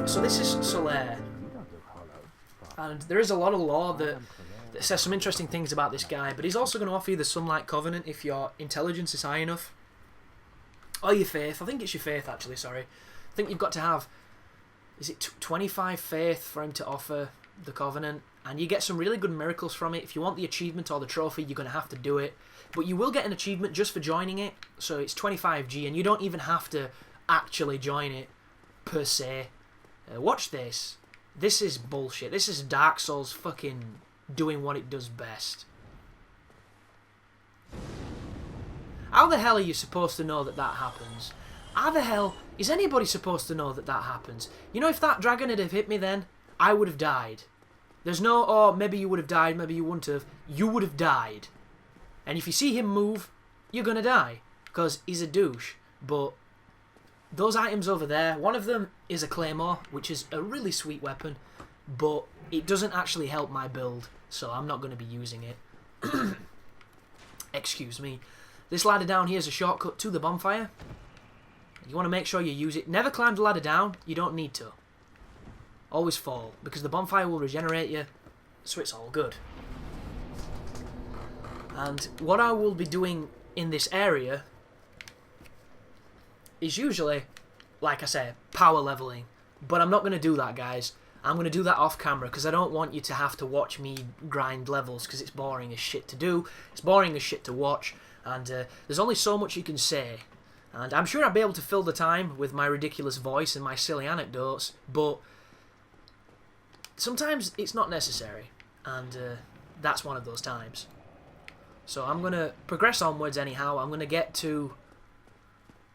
So this is Solaire. And there is a lot of lore that says some interesting things about this guy, but he's also going to offer you the Sunlight Covenant if your intelligence is high enough. Or your faith. I think it's your faith, actually, sorry. I think you've got to have, is it 25 faith for him to offer the Covenant? And you get some really good miracles from it. If you want the achievement or the trophy, you're going to have to do it. But you will get an achievement just for joining it. So it's 25G, and you don't even have to actually join it, per se. Watch this. This is bullshit. This is Dark Souls fucking doing what it does best. How the hell are you supposed to know that that happens? How the hell is anybody supposed to know that that happens? You know, if that dragon had have hit me then, I would have died. There's no, oh, maybe you would have died, maybe you wouldn't have. You would have died. And if you see him move, you're going to die. Because he's a douche. But those items over there, one of them is a claymore, which is a really sweet weapon. But it doesn't actually help my build, so I'm not going to be using it. Excuse me. This ladder down here is a shortcut to the bonfire. You want to make sure you use it. Never climb the ladder down. You don't need to. Always fall, because the bonfire will regenerate you, so it's all good. And what I will be doing in this area is usually, like I say, power leveling. But I'm not going to do that, guys. I'm going to do that off camera, because I don't want you to have to watch me grind levels, because it's boring as shit to do. It's boring as shit to watch. And there's only so much you can say. And I'm sure I'll be able to fill the time with my ridiculous voice and my silly anecdotes, but sometimes it's not necessary. And that's one of those times. So I'm going to progress onwards anyhow. I'm going to get to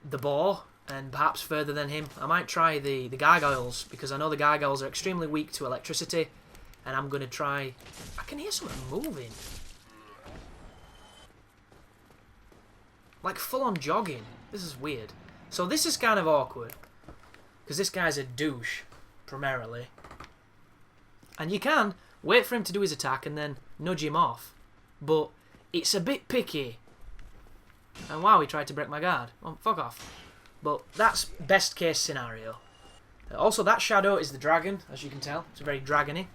the boar, and perhaps further than him. I might try the gargoyles, because I know the gargoyles are extremely weak to electricity. And I'm going to try... I can hear something moving. Like full-on jogging. This is weird. So this is kind of awkward. Because this guy's a douche, primarily. And you can wait for him to do his attack and then nudge him off. But it's a bit picky. And wow, he tried to break my guard. Well, fuck off. But that's best case scenario. Also, that shadow is the dragon, as you can tell. It's very dragony.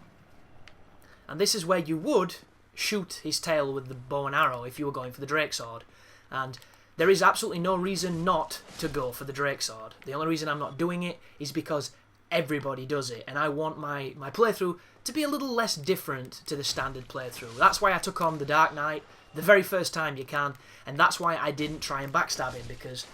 And this is where you would shoot his tail with the bow and arrow if you were going for the Drake Sword. And there is absolutely no reason not to go for the Drake Sword. The only reason I'm not doing it is because everybody does it. And I want my playthrough to be a little less different to the standard playthrough. That's why I took on the Dark Knight the very first time you can. And that's why I didn't try and backstab him, because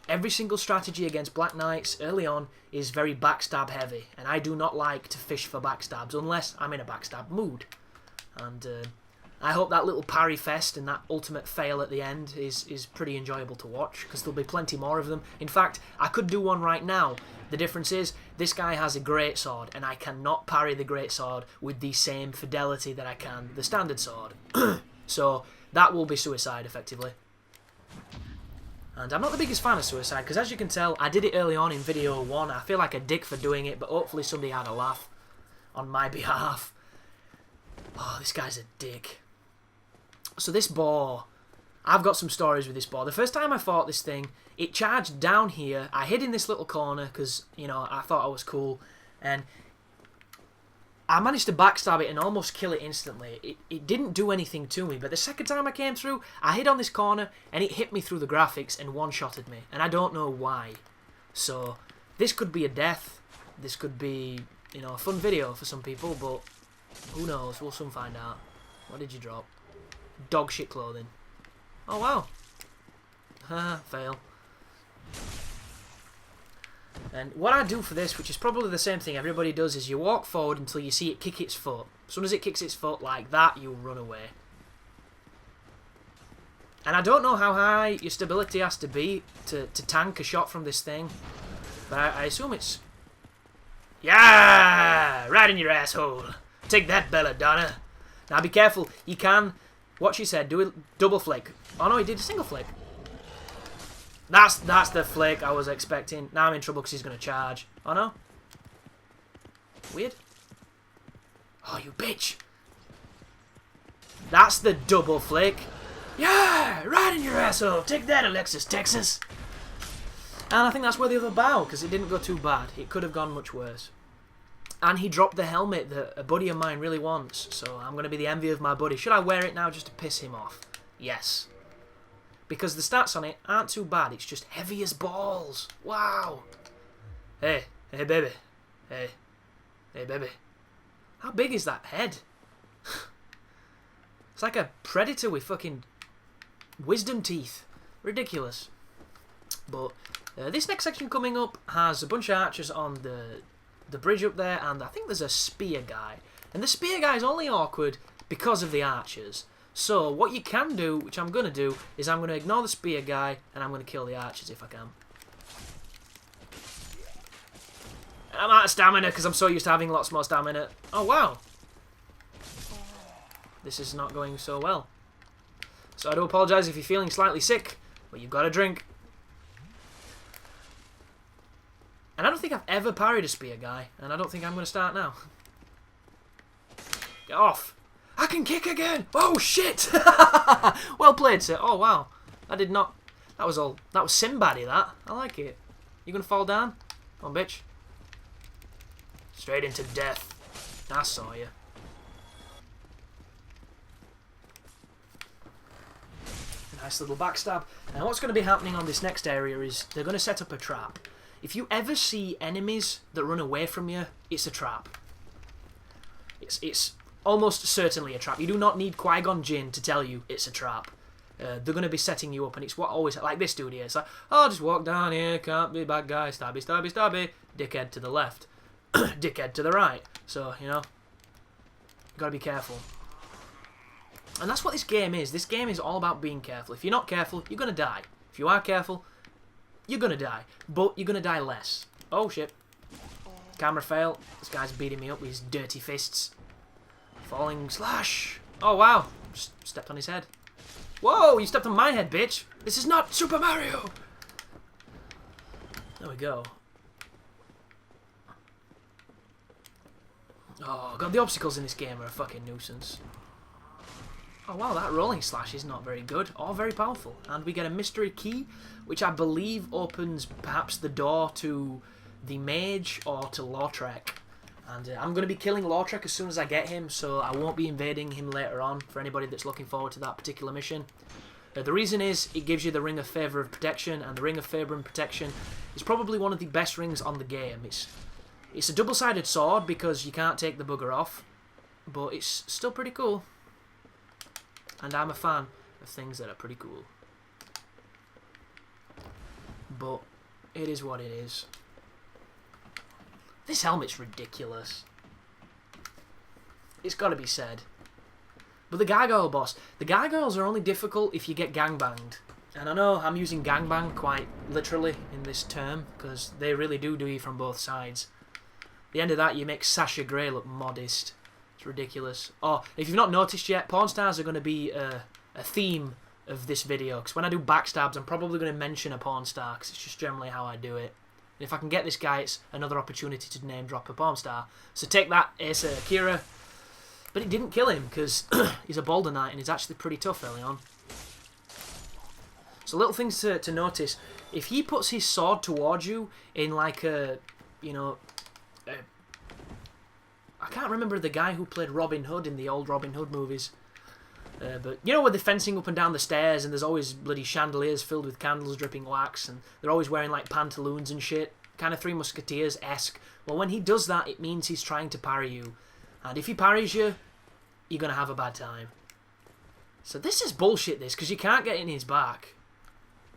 every single strategy against Black Knights early on is very backstab heavy. And I do not like to fish for backstabs unless I'm in a backstab mood. And I hope that little parry fest and that ultimate fail at the end is pretty enjoyable to watch, because there'll be plenty more of them. In fact, I could do one right now. The difference is, this guy has a greatsword, and I cannot parry the greatsword with the same fidelity that I can the standard sword. So that will be suicide, effectively. And I'm not the biggest fan of suicide, because as you can tell, I did it early on in video 1. I feel like a dick for doing it, but hopefully somebody had a laugh on my behalf. Oh, this guy's a dick. So this boar, I've got some stories with this boar. The first time I fought this thing, it charged down here. I hid in this little corner because, you know, I thought I was cool. And I managed to backstab it and almost kill it instantly. It didn't do anything to me. But the second time I came through, I hid on this corner and it hit me through the graphics and one-shotted me. And I don't know why. So this could be a death. This could be, you know, a fun video for some people. But who knows? We'll soon find out. What did you drop? Dog shit clothing. Oh wow. Haha, fail. And what I do for this, which is probably the same thing everybody does, is you walk forward until you see it kick its foot. As soon as it kicks its foot like that, you run away. And I don't know how high your stability has to be to tank a shot from this thing. But I assume it's... Yeah! Right in your asshole. Take that, Belladonna. Now be careful. You can... What she said, do a double flick. Oh no, he did a single flick. That's the flick I was expecting. Now I'm in trouble because he's going to charge. Oh no. Weird. Oh, you bitch. That's the double flick. Yeah, right in your asshole. Take that, Alexis, Texas. And I think that's where the other bow, because it didn't go too bad. It could have gone much worse. And he dropped the helmet that a buddy of mine really wants. So I'm going to be the envy of my buddy. Should I wear it now just to piss him off? Yes. Because the stats on it aren't too bad. It's just heavy as balls. Wow. Hey. Hey, baby. Hey. Hey, baby. How big is that head? It's like a predator with fucking wisdom teeth. Ridiculous. But this next section coming up has a bunch of archers on the bridge up there, and I think there's a spear guy. And the spear guy is only awkward because of the archers. So what you can do, which I'm going to do, is I'm going to ignore the spear guy, and I'm going to kill the archers if I can. And I'm out of stamina because I'm so used to having lots more stamina. Oh, wow. This is not going so well. So I do apologise if you're feeling slightly sick, but you've got to drink. And I don't think I've ever parried a spear guy, and I don't think I'm going to start now. Get off. I can kick again. Oh, shit. Well played, sir. Oh, wow. I did not... That was Simbaddy, that. I like it. You going to fall down? Come on, bitch. Straight into death. I saw you. Nice little backstab. Now what's going to be happening on this next area is they're going to set up a trap. If you ever see enemies that run away from you, it's a trap. It's almost certainly a trap. You do not need Qui-Gon Jinn to tell you it's a trap. They're going to be setting you up, and it's what always, like this dude here. It's like, oh, just walk down here, can't be bad guy, stabby, stabby, stabby, dickhead to the left, dickhead to the right. So, you know, you got to be careful. And that's what this game is. This game is all about being careful. If you're not careful, you're going to die. If you are careful, you're going to die. But you're going to die less. Oh, shit. Camera fail. This guy's beating me up with his dirty fists. Falling slash. Oh, wow. Just stepped on his head. Whoa, you stepped on my head, bitch. This is not Super Mario. There we go. Oh, God, the obstacles in this game are a fucking nuisance. Oh wow, that rolling slash is not very good or very powerful. And we get a mystery key, which I believe opens perhaps the door to the mage or to Lordran. And I'm going to be killing Lordran as soon as I get him, so I won't be invading him later on for anybody that's looking forward to that particular mission. The reason is it gives you the Ring of Favour and Protection, and the Ring of Favour and Protection is probably one of the best rings on the game. It's a double-sided sword because you can't take the bugger off, but it's still pretty cool. And I'm a fan of things that are pretty cool. But it is what it is. This helmet's ridiculous. It's got to be said. But the gargoyle boss. The gargoyles are only difficult if you get gangbanged. And I know I'm using gangbang quite literally in this term, because they really do you from both sides. At the end of that, you make Sasha Grey look modest. Ridiculous. Oh, if you've not noticed yet, porn stars are going to be a theme of this video, because when I do backstabs I'm probably going to mention a porn star, because it's just generally how I do it. And if I can get this guy, it's another opportunity to name drop a porn star. So take that, Asa Akira. But it didn't kill him because he's a Boulder Knight and he's actually pretty tough early on. So little things to notice. If he puts his sword towards you in like a, you know, I can't remember the guy who played Robin Hood in the old Robin Hood movies. But you know where they're fencing up and down the stairs and there's always bloody chandeliers filled with candles dripping wax and they're always wearing like pantaloons and shit. Kind of Three Musketeers-esque. Well, when he does that, it means he's trying to parry you. And if he parries you, you're going to have a bad time. So this is bullshit, this, because you can't get in his back.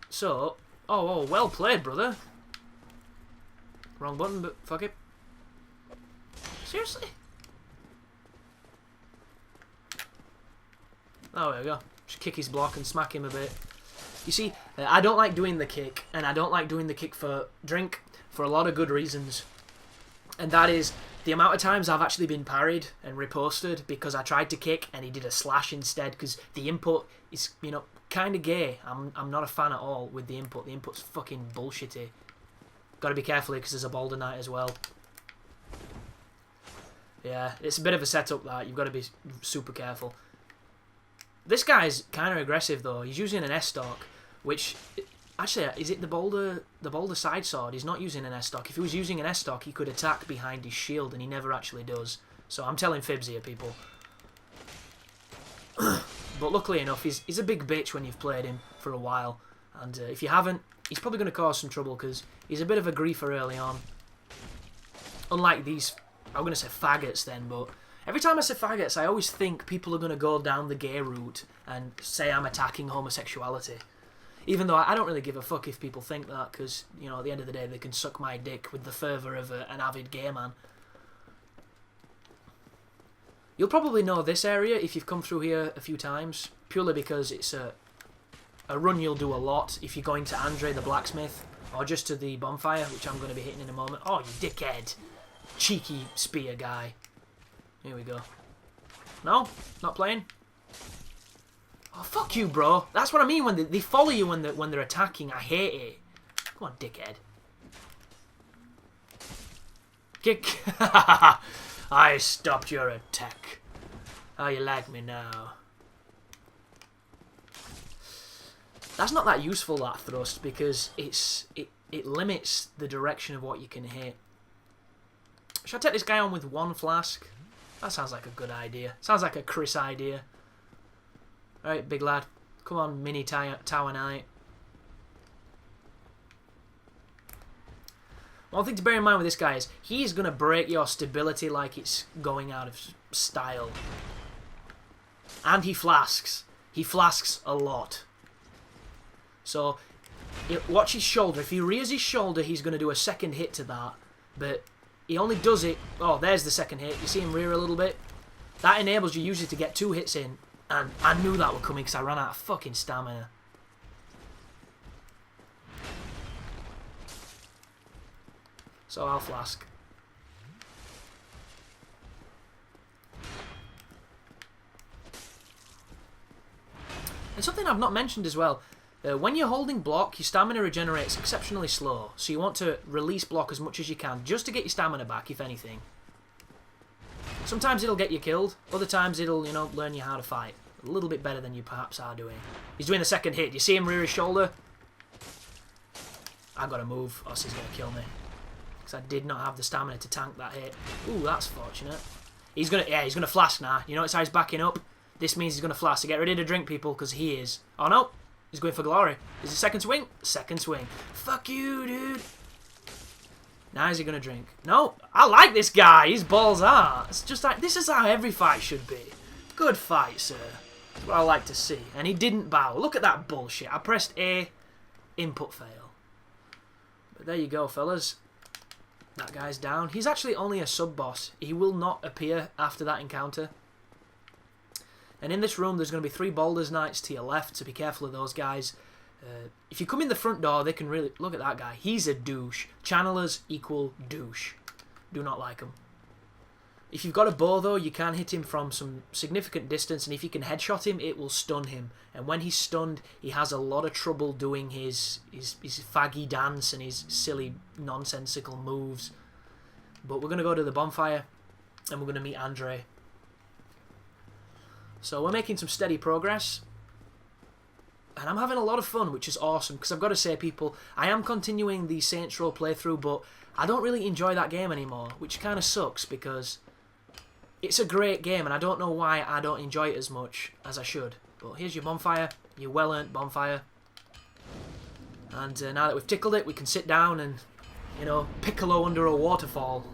So, oh, well played, brother. Wrong button, but fuck it. Seriously? Oh, there we go. Just kick his block and smack him a bit. You see, I don't like doing the kick, and I don't like doing the kick for drink for a lot of good reasons. And that is the amount of times I've actually been parried and riposted because I tried to kick and he did a slash instead, because the input is, you know, kind of gay. I'm not a fan at all with the input. The input's fucking bullshitty. Got to be careful because there's a Boulder Knight as well. Yeah, it's a bit of a setup that. You've got to be super careful. This guy's kind of aggressive though. He's using an S-Stalk, which Actually, is it the boulder side sword? He's not using an S-stock. If he was using an S-stock, he could attack behind his shield, and he never actually does. So I'm telling fibs here, people. But luckily enough, he's a big bitch when you've played him for a while. And if you haven't, he's probably going to cause some trouble, because he's a bit of a griefer early on. Unlike these, I'm going to say faggots then, but every time I say faggots, I always think people are going to go down the gay route and say I'm attacking homosexuality. Even though I don't really give a fuck if people think that, because, you know, at the end of the day, they can suck my dick with the fervour of an avid gay man. You'll probably know this area if you've come through here a few times, purely because it's a run you'll do a lot if you're going to Andre the blacksmith, or just to the bonfire, which I'm going to be hitting in a moment. Oh, you dickhead. Cheeky spear guy. Here we go. No? Not playing? Oh, fuck you, bro. That's what I mean when they follow you when they're attacking. I hate it. Come on, dickhead. Kick. I stopped your attack. How you like me now? That's not that useful, that thrust, because it limits the direction of what you can hit. Should I take this guy on with one flask? That sounds like a good idea. Sounds like a Chris idea. Alright, big lad. Come on, mini Tower Knight. One thing to bear in mind with this guy is he's going to break your stability like it's going out of style. And he flasks. He flasks a lot. So, watch his shoulder. If he rears his shoulder, he's going to do a second hit to that. But he only does it... Oh, there's the second hit. You see him rear a little bit? That enables you usually to get 2 hits in. And I knew that were coming because I ran out of fucking stamina. So I'll flask. And something I've not mentioned as well. When you're holding block, your stamina regenerates exceptionally slow. So you want to release block as much as you can, just to get your stamina back, if anything. Sometimes it'll get you killed. Other times it'll, you know, learn you how to fight. A little bit better than you perhaps are doing. He's doing the second hit. You see him rear his shoulder? I've got to move, or else he's going to kill me. Because I did not have the stamina to tank that hit. Ooh, that's fortunate. He's going to flash now. You notice how he's backing up? This means he's going to flash. So get ready to drink, people, because he is. Oh, no. He's going for glory. Is it second swing? Second swing. Fuck you, dude. Now is he going to drink? No. I like this guy. His balls are. It's just like, this is how every fight should be. Good fight, sir. That's what I like to see. And he didn't bow. Look at that bullshit. I pressed A. Input fail. But there you go, fellas. That guy's down. He's actually only a sub-boss. He will not appear after that encounter. And in this room, there's going to be 3 Baldur's Knights to your left, so be careful of those guys. If you come in the front door, they can really... Look at that guy. He's a douche. Channelers equal douche. Do not like him. If you've got a bow, though, you can hit him from some significant distance, and if you can headshot him, it will stun him. And when he's stunned, he has a lot of trouble doing his faggy dance and his silly, nonsensical moves. But we're going to go to the bonfire, and we're going to meet Andre. So we're making some steady progress. And I'm having a lot of fun, which is awesome. Because I've got to say, people, I am continuing the Saints Row playthrough, but I don't really enjoy that game anymore. Which kind of sucks, because it's a great game, and I don't know why I don't enjoy it as much as I should. But here's your bonfire. Your well-earned bonfire. And now that we've tickled it, we can sit down and, you know, piccolo under a waterfall.